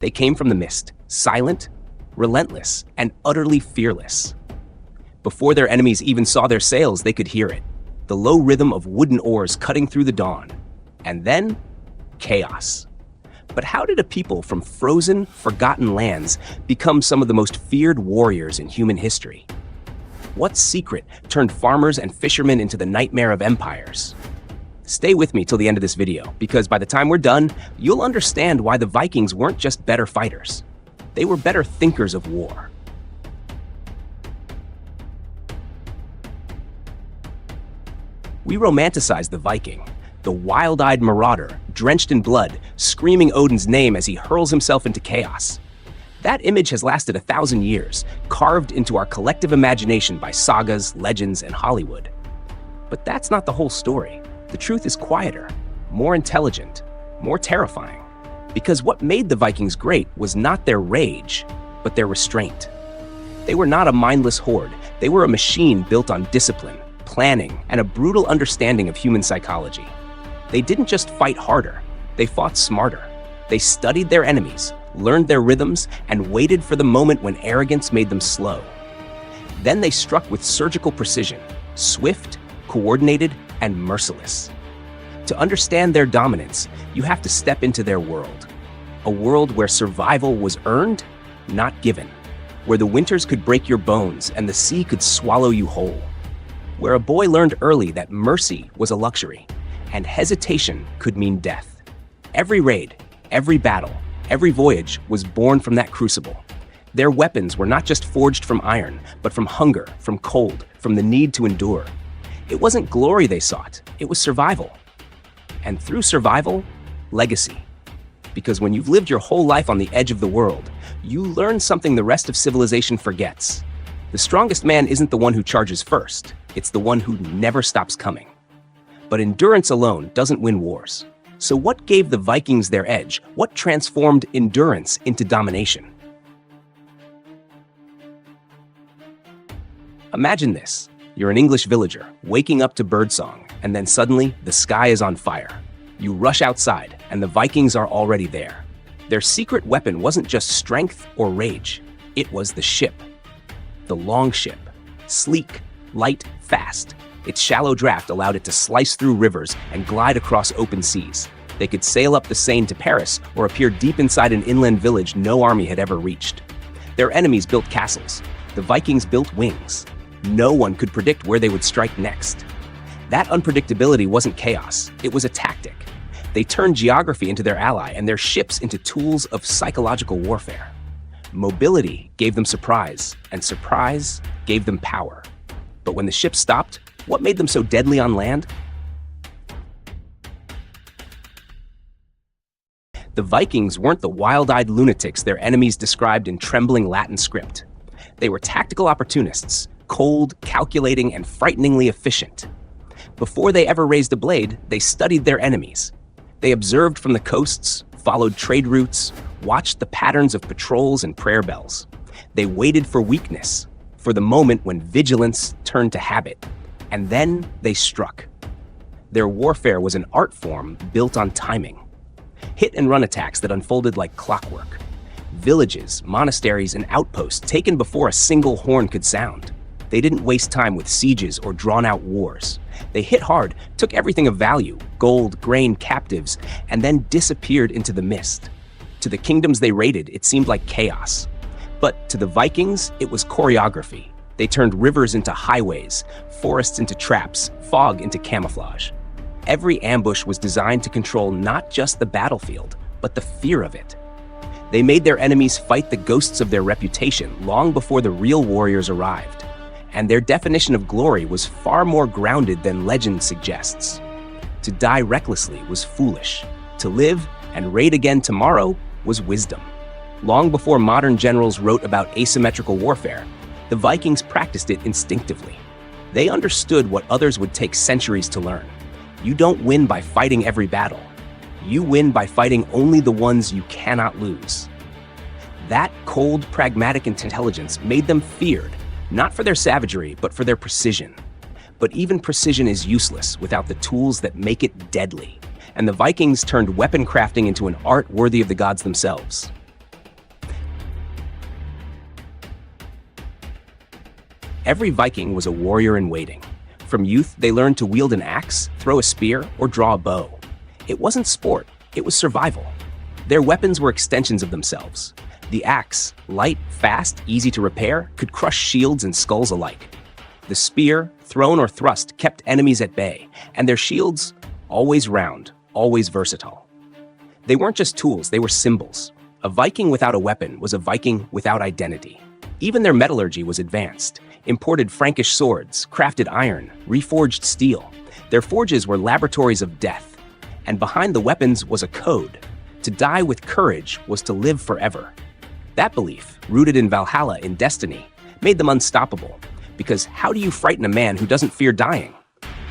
They came from the mist, silent, relentless, and utterly fearless. Before their enemies even saw their sails, they could hear it, the low rhythm of wooden oars cutting through the dawn. And then, chaos. But how did a people from frozen, forgotten lands become some of the most feared warriors in human history? What secret turned farmers and fishermen into the nightmare of empires? Stay with me till the end of this video, because by the time we're done, you'll understand why the Vikings weren't just better fighters. They were better thinkers of war. We romanticize the Viking, the wild-eyed marauder, drenched in blood, screaming Odin's name as he hurls himself into chaos. That image has lasted 1,000 years, carved into our collective imagination by sagas, legends, and Hollywood. But that's not the whole story. The truth is quieter, more intelligent, more terrifying. Because what made the Vikings great was not their rage, but their restraint. They were not a mindless horde. They were a machine built on discipline, planning, and a brutal understanding of human psychology. They didn't just fight harder, they fought smarter. They studied their enemies, learned their rhythms, and waited for the moment when arrogance made them slow. Then they struck with surgical precision, swift, coordinated, and merciless. To understand their dominance, you have to step into their world. A world where survival was earned, not given. Where the winters could break your bones and the sea could swallow you whole. Where a boy learned early that mercy was a luxury, and hesitation could mean death. Every raid, every battle, every voyage was born from that crucible. Their weapons were not just forged from iron, but from hunger, from cold, from the need to endure. It wasn't glory they sought, it was survival. And through survival, legacy. Because when you've lived your whole life on the edge of the world, you learn something the rest of civilization forgets. The strongest man isn't the one who charges first, it's the one who never stops coming. But endurance alone doesn't win wars. So what gave the Vikings their edge? What transformed endurance into domination? Imagine this. You're an English villager, waking up to birdsong, and then suddenly the sky is on fire. You rush outside, and the Vikings are already there. Their secret weapon wasn't just strength or rage, it was the ship. The longship. Sleek, light, fast. Its shallow draft allowed it to slice through rivers and glide across open seas. They could sail up the Seine to Paris or appear deep inside an inland village no army had ever reached. Their enemies built castles. The Vikings built wings. No one could predict where they would strike next. That unpredictability wasn't chaos, it was a tactic. They turned geography into their ally and their ships into tools of psychological warfare. Mobility gave them surprise, and surprise gave them power. But when the ships stopped, what made them so deadly on land? The Vikings weren't the wild-eyed lunatics their enemies described in trembling Latin script. They were tactical opportunists, cold, calculating, and frighteningly efficient. Before they ever raised a blade, they studied their enemies. They observed from the coasts, followed trade routes, watched the patterns of patrols and prayer bells. They waited for weakness, for the moment when vigilance turned to habit. And then they struck. Their warfare was an art form built on timing. Hit-and-run attacks that unfolded like clockwork. Villages, monasteries, and outposts taken before a single horn could sound. They didn't waste time with sieges or drawn-out wars. They hit hard, took everything of value, gold, grain, captives, and then disappeared into the mist. To the kingdoms they raided, it seemed like chaos. But to the Vikings, it was choreography. They turned rivers into highways, forests into traps, fog into camouflage. Every ambush was designed to control not just the battlefield, but the fear of it. They made their enemies fight the ghosts of their reputation long before the real warriors arrived. And their definition of glory was far more grounded than legend suggests. To die recklessly was foolish. To live and raid again tomorrow was wisdom. Long before modern generals wrote about asymmetrical warfare, the Vikings practiced it instinctively. They understood what others would take centuries to learn. You don't win by fighting every battle. You win by fighting only the ones you cannot lose. That cold, pragmatic intelligence made them feared, not for their savagery, but for their precision. But even precision is useless without the tools that make it deadly. And the Vikings turned weapon crafting into an art worthy of the gods themselves. Every Viking was a warrior in waiting. From youth, they learned to wield an axe, throw a spear, or draw a bow. It wasn't sport, it was survival. Their weapons were extensions of themselves. The axe, light, fast, easy to repair, could crush shields and skulls alike. The spear, thrown or thrust, kept enemies at bay, and their shields, always round, always versatile. They weren't just tools, they were symbols. A Viking without a weapon was a Viking without identity. Even their metallurgy was advanced. Imported Frankish swords, crafted iron, reforged steel. Their forges were laboratories of death. And behind the weapons was a code. To die with courage was to live forever. That belief, rooted in Valhalla, in destiny, made them unstoppable. Because how do you frighten a man who doesn't fear dying?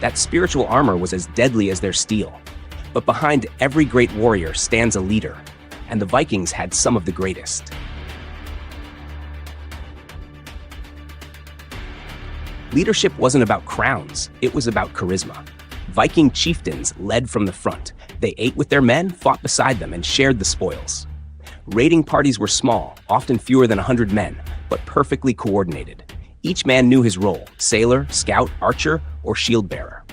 That spiritual armor was as deadly as their steel. But behind every great warrior stands a leader, and the Vikings had some of the greatest. Leadership wasn't about crowns, it was about charisma. Viking chieftains led from the front. They ate with their men, fought beside them, and shared the spoils. Raiding parties were small, often fewer than 100 men, but perfectly coordinated. Each man knew his role: sailor, scout, archer, or shield bearer.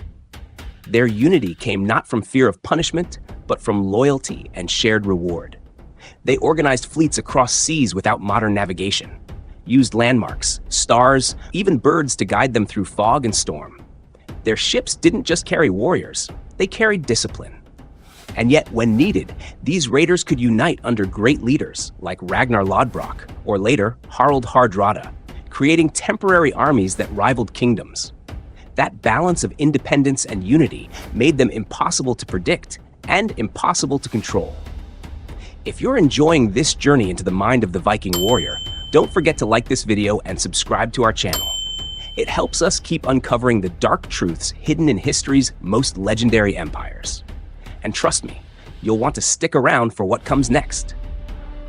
Their unity came not from fear of punishment, but from loyalty and shared reward. They organized fleets across seas without modern navigation, used landmarks, stars, even birds to guide them through fog and storm. Their ships didn't just carry warriors, they carried discipline. And yet, when needed, these raiders could unite under great leaders like Ragnar Lodbrok, or later, Harald Hardrada, creating temporary armies that rivaled kingdoms. That balance of independence and unity made them impossible to predict and impossible to control. If you're enjoying this journey into the mind of the Viking warrior, don't forget to like this video and subscribe to our channel. It helps us keep uncovering the dark truths hidden in history's most legendary empires. And trust me, you'll want to stick around for what comes next.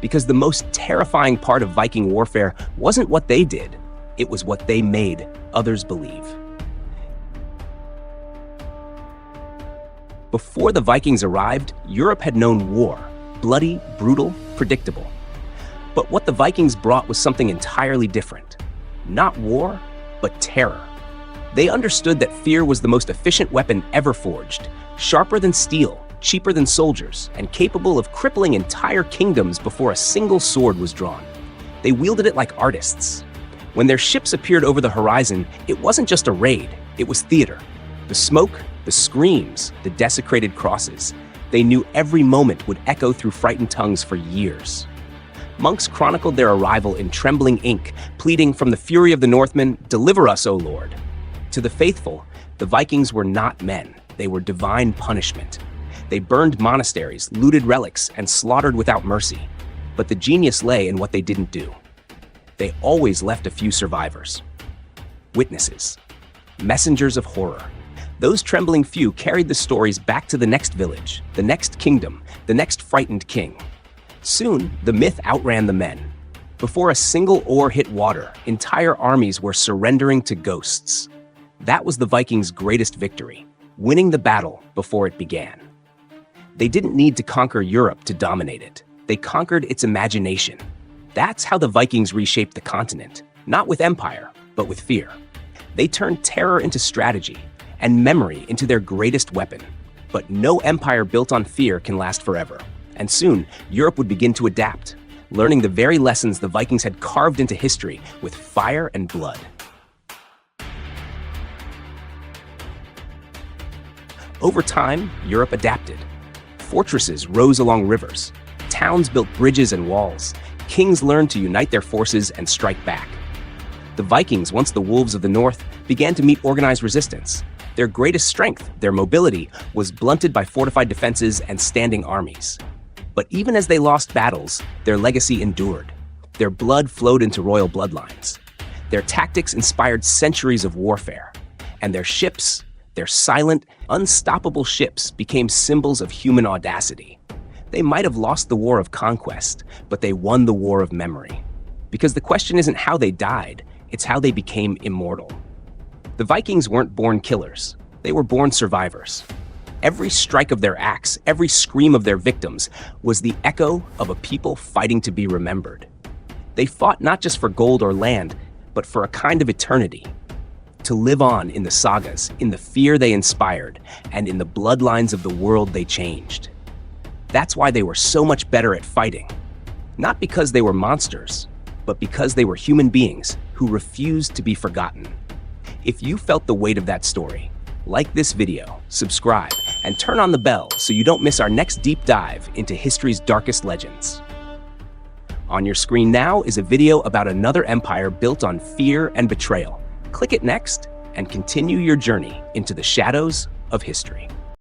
Because the most terrifying part of Viking warfare wasn't what they did, it was what they made others believe. Before the Vikings arrived, Europe had known war, bloody, brutal, predictable. But what the Vikings brought was something entirely different. Not war, but terror. They understood that fear was the most efficient weapon ever forged, sharper than steel, cheaper than soldiers, and capable of crippling entire kingdoms before a single sword was drawn. They wielded it like artists. When their ships appeared over the horizon, it wasn't just a raid, it was theater. The smoke, the screams, the desecrated crosses. They knew every moment would echo through frightened tongues for years. Monks chronicled their arrival in trembling ink, pleading, "From the fury of the Northmen, deliver us, O Lord." To the faithful, the Vikings were not men, they were divine punishment. They burned monasteries, looted relics, and slaughtered without mercy. But the genius lay in what they didn't do. They always left a few survivors. Witnesses. Messengers of horror. Those trembling few carried the stories back to the next village, the next kingdom, the next frightened king. Soon, the myth outran the men. Before a single oar hit water, entire armies were surrendering to ghosts. That was the Vikings' greatest victory, winning the battle before it began. They didn't need to conquer Europe to dominate it. They conquered its imagination. That's how the Vikings reshaped the continent, not with empire, but with fear. They turned terror into strategy, and memory into their greatest weapon. But no empire built on fear can last forever. And soon, Europe would begin to adapt, learning the very lessons the Vikings had carved into history with fire and blood. Over time, Europe adapted. Fortresses rose along rivers. Towns built bridges and walls. Kings learned to unite their forces and strike back. The Vikings, once the wolves of the north, began to meet organized resistance. Their greatest strength, their mobility, was blunted by fortified defenses and standing armies. But even as they lost battles, their legacy endured. Their blood flowed into royal bloodlines. Their tactics inspired centuries of warfare. And their ships, their silent, unstoppable ships, became symbols of human audacity. They might have lost the war of conquest, but they won the war of memory. Because the question isn't how they died, it's how they became immortal. The Vikings weren't born killers, they were born survivors. Every strike of their axe, every scream of their victims was the echo of a people fighting to be remembered. They fought not just for gold or land, but for a kind of eternity. To live on in the sagas, in the fear they inspired, and in the bloodlines of the world they changed. That's why they were so much better at fighting. Not because they were monsters, but because they were human beings who refused to be forgotten. If you felt the weight of that story, like this video, subscribe, and turn on the bell so you don't miss our next deep dive into history's darkest legends. On your screen now is a video about another empire built on fear and betrayal. Click it next and continue your journey into the shadows of history.